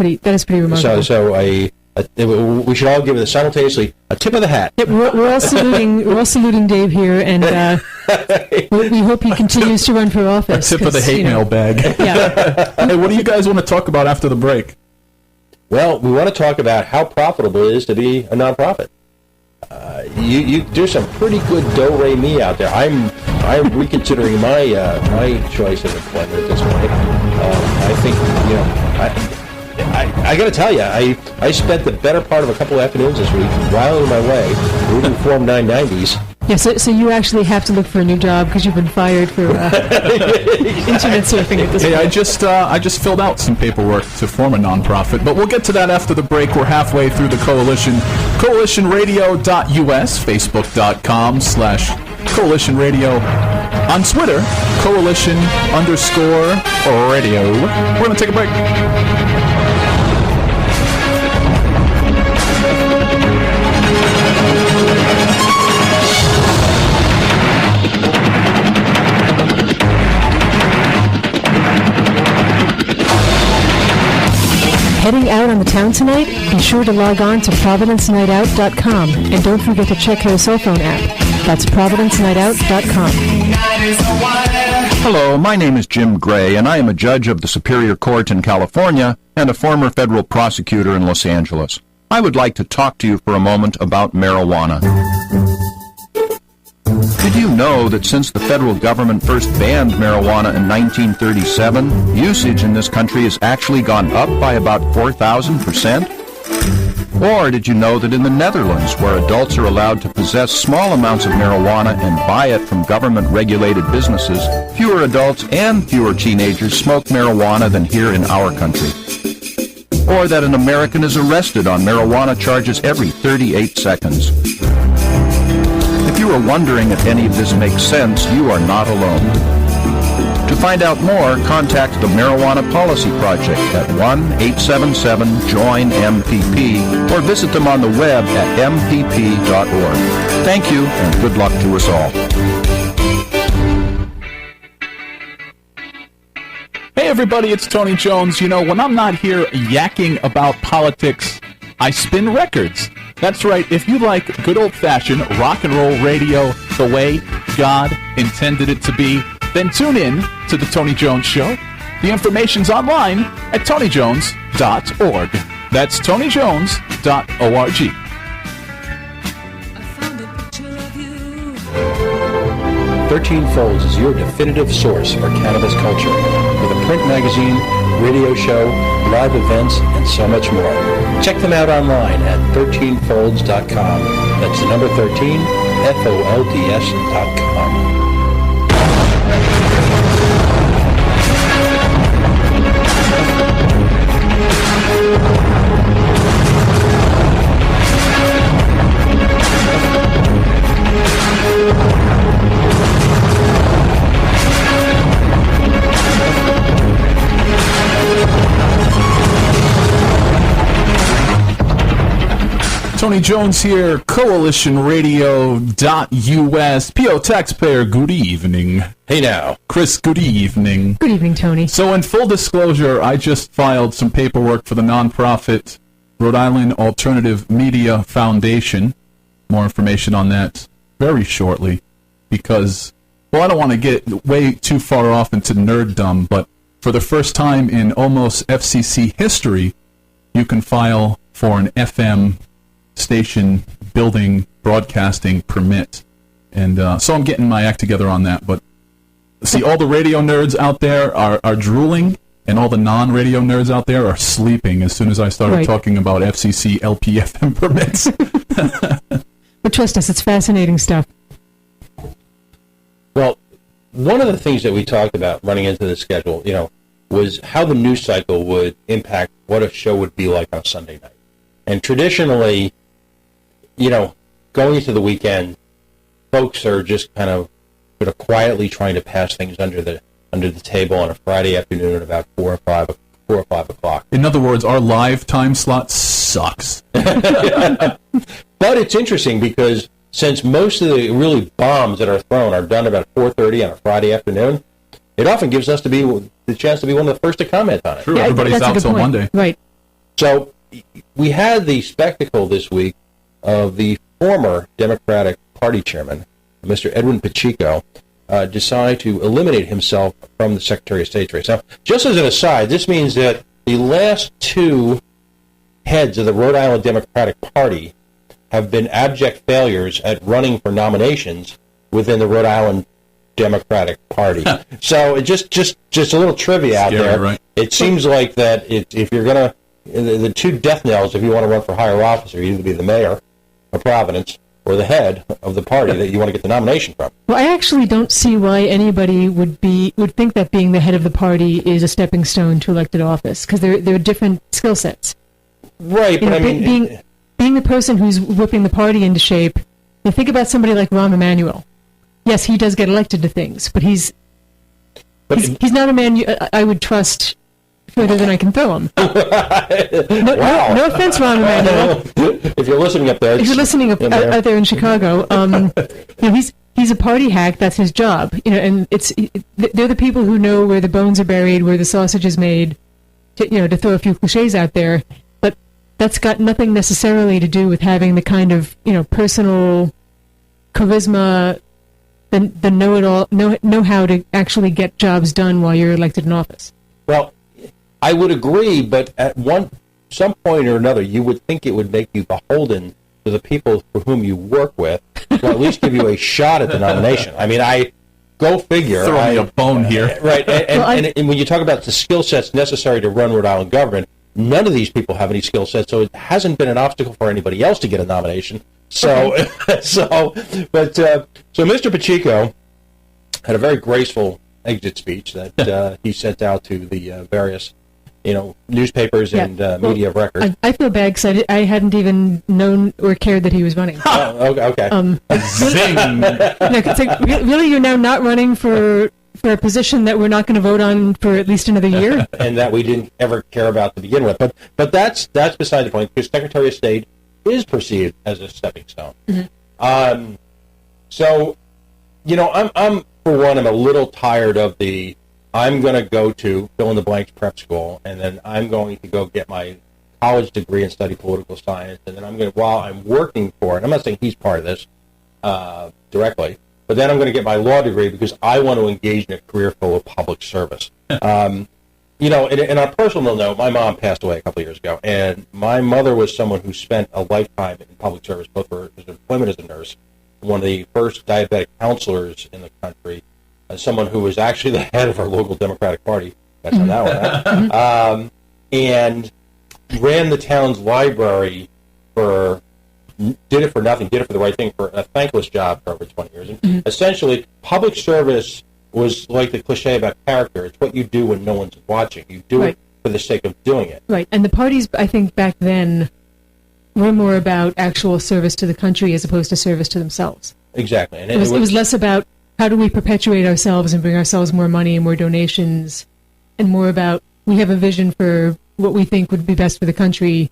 pretty remarkable. So we should all give it simultaneously a tip of the hat. Yep, we're all saluting Dave here, and we hope he continues to run for office. A tip of the hate mail bag. Yeah. Hey, what do you guys want to talk about after the break? Well, we want to talk about how profitable it is to be a nonprofit. You do some pretty good do-re-mi out there. I'm reconsidering my choice of employment at this point. I think I got to tell you, I spent the better part of a couple of afternoons this week whiling my way reading Form 990s. Yeah, so you actually have to look for a new job because you've been fired for internet surfing at this point. Hey, I just filled out some paperwork to form a nonprofit, but we'll get to that after the break. We're halfway through the Coalition. CoalitionRadio.us, Facebook.com/CoalitionRadio. On Twitter, Coalition_radio. We're going to take a break. Heading out on the town tonight? Be sure to log on to ProvidenceNightOut.com and don't forget to check their cell phone app. That's ProvidenceNightOut.com. Hello, my name is Jim Gray, and I am a judge of the Superior Court in California and a former federal prosecutor in Los Angeles. I would like to talk to you for a moment about marijuana. Did you know that since the federal government first banned marijuana in 1937, usage in this country has actually gone up by about 4,000%? Or did you know that in the Netherlands, where adults are allowed to possess small amounts of marijuana and buy it from government-regulated businesses, fewer adults and fewer teenagers smoke marijuana than here in our country? Or that an American is arrested on marijuana charges every 38 seconds? If you are wondering if any of this makes sense, you are not alone. To find out more, contact the Marijuana Policy Project at 1-877-JOIN-MPP or visit them on the web at mpp.org. Thank you, and good luck to us all. Hey everybody, it's Tony Jones. You know, when I'm not here yakking about politics, I spin records. That's right, if you like good old-fashioned rock and roll radio the way God intended it to be, then tune in to The Tony Jones Show. The information's online at tonyjones.org. That's tonyjones.org. 13 Folds is your definitive source for cannabis culture, with a print magazine, radio show, live events, and so much more. Check them out online at 13folds.com. That's the number 13, FOLDS.com. Tony Jones here, CoalitionRadio.us. P.O. Taxpayer, good evening. Hey now. Chris, good evening. Good evening, Tony. So in full disclosure, I just filed some paperwork for the nonprofit Rhode Island Alternative Media Foundation. More information on that very shortly because, well, I don't want to get way too far off into nerddom, but for the first time in almost FCC history, you can file for an FM station building broadcasting permit. And so I'm getting my act together on that. But see, all the radio nerds out there are drooling, and all the non-radio nerds out there are sleeping as soon as I started talking about FCC LPFM permits. But trust us, it's fascinating stuff. Well, one of the things that we talked about running into the schedule, was how the news cycle would impact what a show would be like on Sunday night. And traditionally, going into the weekend, folks are just kind of sort of quietly trying to pass things under the table on a Friday afternoon at about 4 or 5 o'clock. In other words, our live time slot sucks. But it's interesting because since most of the really bombs that are thrown are done about 4:30 on a Friday afternoon, it often gives us the chance to be one of the first to comment on it. True, everybody's out till Monday. Right. So we had the spectacle this week of the former Democratic Party chairman, Mr. Edwin Pacheco, decide to eliminate himself from the Secretary of State's race. Now, just as an aside, this means that the last two heads of the Rhode Island Democratic Party have been abject failures at running for nominations within the Rhode Island Democratic Party. So it just a little trivia out there. Right? It seems like that if you're going to, the two death knells, if you want to run for higher office, are either be the mayor of Providence or the head of the party that you want to get the nomination from. Well, I actually don't see why anybody would think that being the head of the party is a stepping stone to elected office, because they're different skill sets. Right, but I mean, being the person who's whipping the party into shape. Now think about somebody like Rahm Emanuel. Yes, he does get elected to things, but he's not a man I would trust further than I can throw him. No offense, Rahm Emanuel. If you're listening up there, if you're listening out there in Chicago, he's a party hack. That's his job. And they're the people who know where the bones are buried, where the sausage is made. To throw a few cliches out there, but that's got nothing necessarily to do with having the kind of personal charisma, the know-it-all, know how to actually get jobs done while you're elected in office. Well, I would agree, but at some point or another, you would think it would make you beholden to the people for whom you work with, to at least give you a shot at the nomination. I mean, go figure. Throwing a bone here. Right, and when you talk about the skill sets necessary to run Rhode Island government, none of these people have any skill sets, so it hasn't been an obstacle for anybody else to get a nomination. So Mr. Pacheco had a very graceful exit speech that he sent out to the various newspapers and media of record. I feel bad because I hadn't even known or cared that he was running. Okay. Zing! It's like, really, you're now not running for a position that we're not going to vote on for at least another year? And that we didn't ever care about to begin with. But that's beside the point, because Secretary of State is perceived as a stepping stone. Mm-hmm. So, I'm for one, I'm a little tired of I'm going to go to fill-in-the-blanks prep school, and then I'm going to go get my college degree and study political science, and then while I'm working for it, I'm not saying he's part of this directly, but then I'm going to get my law degree because I want to engage in a career full of public service. And on a personal note, my mom passed away a couple of years ago, and my mother was someone who spent a lifetime in public service, both for his employment as a nurse, one of the first diabetic counselors in the country, someone who was actually the head of our local Democratic Party. That's on that one. And ran the town's library did it for nothing, did it for the right thing, for a thankless job for over 20 years. And essentially, public service was like the cliche about character. It's what you do when no one's watching. You do it for the sake of doing it. Right. And the parties, I think, back then were more about actual service to the country as opposed to service to themselves. Exactly. And it was less about how do we perpetuate ourselves and bring ourselves more money and more donations, and more about we have a vision for what we think would be best for the country.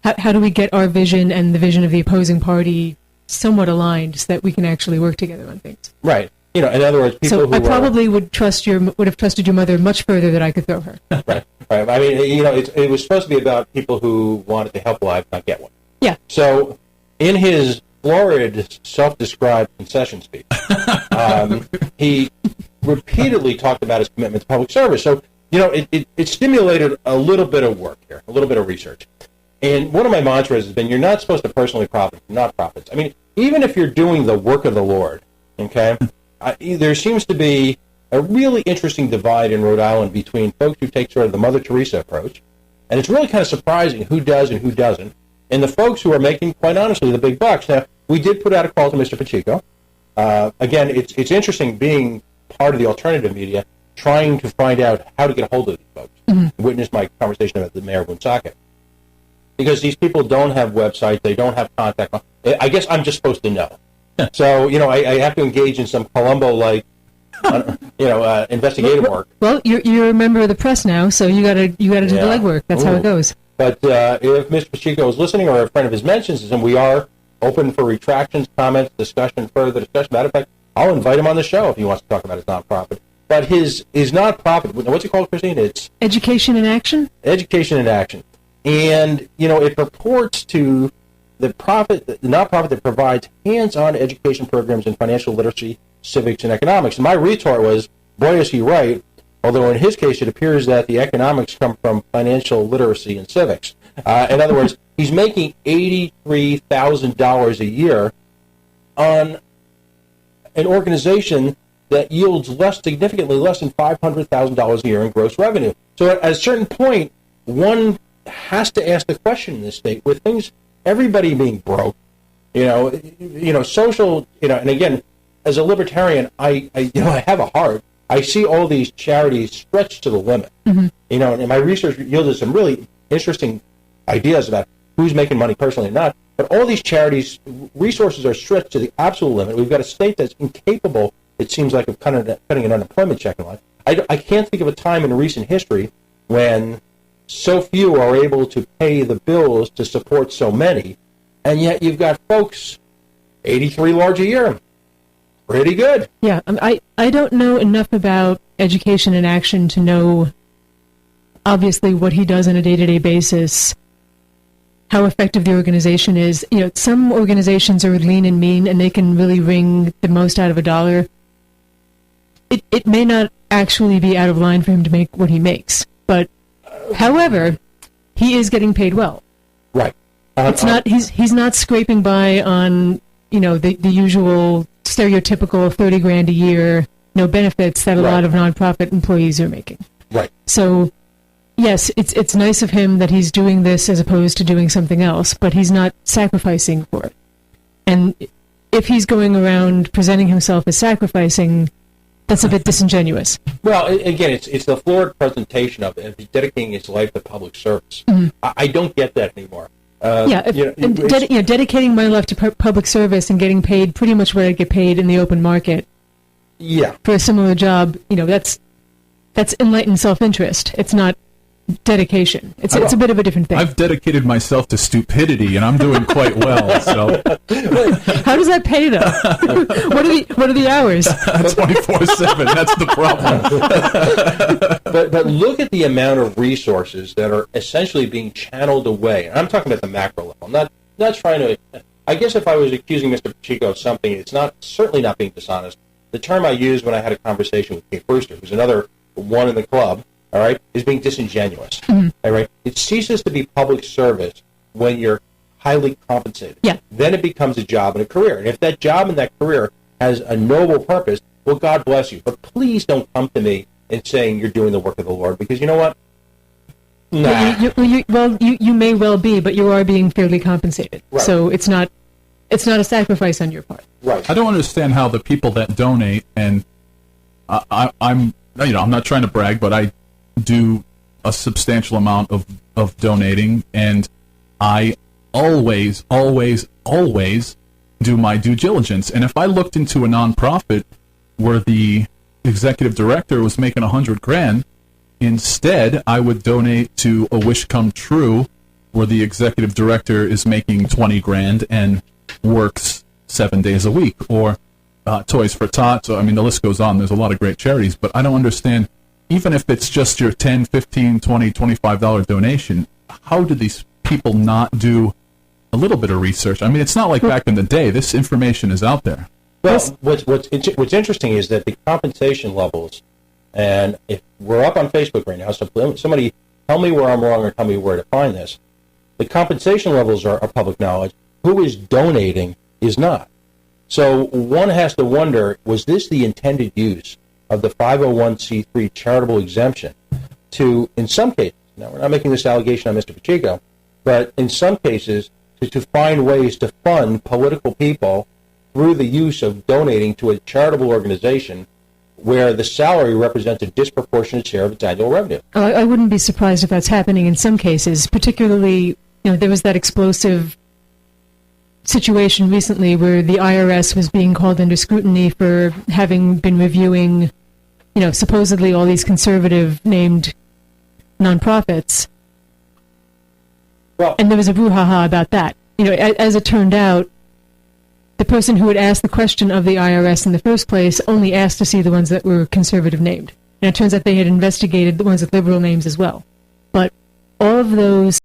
How do we get our vision and the vision of the opposing party somewhat aligned so that we can actually work together on things? Right. In other words, people who I probably would have trusted your mother much further than I could throw her. Right. I mean, it was supposed to be about people who wanted to help lives, not get one. Yeah. So, in his florid, self-described concession speech, he repeatedly talked about his commitment to public service. So, it stimulated a little bit of work here, a little bit of research. And one of my mantras has been, you're not supposed to personally profit from not-profits. I mean, even if you're doing the work of the Lord, okay, there seems to be a really interesting divide in Rhode Island between folks who take sort of the Mother Teresa approach, and it's really kind of surprising who does and who doesn't, and the folks who are making, quite honestly, the big bucks. Now, we did put out a call to Mr. Pacheco. Again, it's interesting being part of the alternative media, trying to find out how to get a hold of these folks. Mm-hmm. Witness my conversation about the mayor of Woonsocket. Because these people don't have websites, they don't have contact. I guess I'm just supposed to know. So, I have to engage in some Columbo-like, investigative work. Well, you're a member of the press now, so you gotta do the legwork. That's how it goes. But if Mr. Pacheco is listening, or a friend of his mentions him, we are open for retractions, comments, further discussion. Matter of fact, I'll invite him on the show if he wants to talk about his nonprofit. But his nonprofit, what's it called, Christine? It's Education in Action? Education in Action. And, it purports to the nonprofit that provides hands-on education programs in financial literacy, civics, and economics. And my retort was, boy, is he right, although in his case it appears that the economics come from financial literacy and civics. In other words, he's making $83,000 a year on an organization that yields significantly less than $500,000 a year in gross revenue. So at a certain point, one has to ask the question in this state, with everybody being broke, social, and again, as a libertarian, I have a heart. I see all these charities stretched to the limit, and my research yielded some really interesting ideas about who's making money personally and not. But all these charities, resources are stretched to the absolute limit. We've got a state that's incapable, it seems like, of cutting an unemployment check in life. I can't think of a time in recent history when so few are able to pay the bills to support so many, and yet you've got folks, 83 large a year. Pretty good. Yeah, I don't know enough about education in action to know, obviously, what he does on a day-to-day basis, how effective the organization is. Some organizations are lean and mean, and they can really wring the most out of a dollar. It may not actually be out of line for him to make what he makes, but however, he is getting paid well. Right. It's not he's not scraping by on the usual stereotypical $30,000 a year, no benefits that a lot of nonprofit employees are making. Right. So, yes, it's nice of him that he's doing this as opposed to doing something else, but he's not sacrificing for it. And if he's going around presenting himself as sacrificing, that's a bit disingenuous. Well, again, it's the florid presentation of dedicating his life to public service. Mm-hmm. I don't get that anymore. Dedicating my life to public service and getting paid pretty much what I get paid in the open market. Yeah. For a similar job, that's enlightened self-interest. It's not dedication. It's a bit of a different thing. I've dedicated myself to stupidity, and I'm doing quite well. So, how does that pay, though? What are the hours? 24/7. That's the problem. But look at the amount of resources that are essentially being channeled away. And I'm talking about the macro level. I'm not trying to. I guess if I was accusing Mr. Pacheco of something, it's certainly not being dishonest. The term I used when I had a conversation with Kate Brewster, who's another one in the club, all right, is being disingenuous. Mm-hmm. All right, it ceases to be public service when you're highly compensated. Yeah. Then it becomes a job and a career. And if that job and that career has a noble purpose, well, God bless you. But please don't come to me and saying you're doing the work of the Lord, because you know what? Nah. You may well be, but you are being fairly compensated. Right. So it's not a sacrifice on your part. Right. I don't understand how the people that donate, and I'm not trying to brag, but I do a substantial amount of donating, and I always do my due diligence. And if I looked into a nonprofit where the executive director was making $100,000, instead I would donate to a Wish Come True where the executive director is making $20,000 and works 7 days a week, or Toys for Tots. I mean, the list goes on. There's a lot of great charities, but I don't understand, even if it's just your $10, $15, $20, $25 donation, how do these people not do a little bit of research? I mean, it's not like back in the day. This information is out there. Well, what's interesting is that the compensation levels, and if we're up on Facebook right now, so somebody tell me where I'm wrong or tell me where to find this. The compensation levels are public knowledge. Who is donating is not. So one has to wonder, was this the intended use of the 501c3 charitable exemption to, in some cases, now we're not making this allegation on Mr. Pacheco, but in some cases, to find ways to fund political people through the use of donating to a charitable organization where the salary represents a disproportionate share of its annual revenue. I wouldn't be surprised if that's happening in some cases, particularly, there was that explosive situation recently where the IRS was being called under scrutiny for having been reviewing, supposedly all these conservative named nonprofits. Well, and there was a brouhaha about that. As it turned out, the person who had asked the question of the IRS in the first place only asked to see the ones that were conservative named. And it turns out they had investigated the ones with liberal names as well. But all of those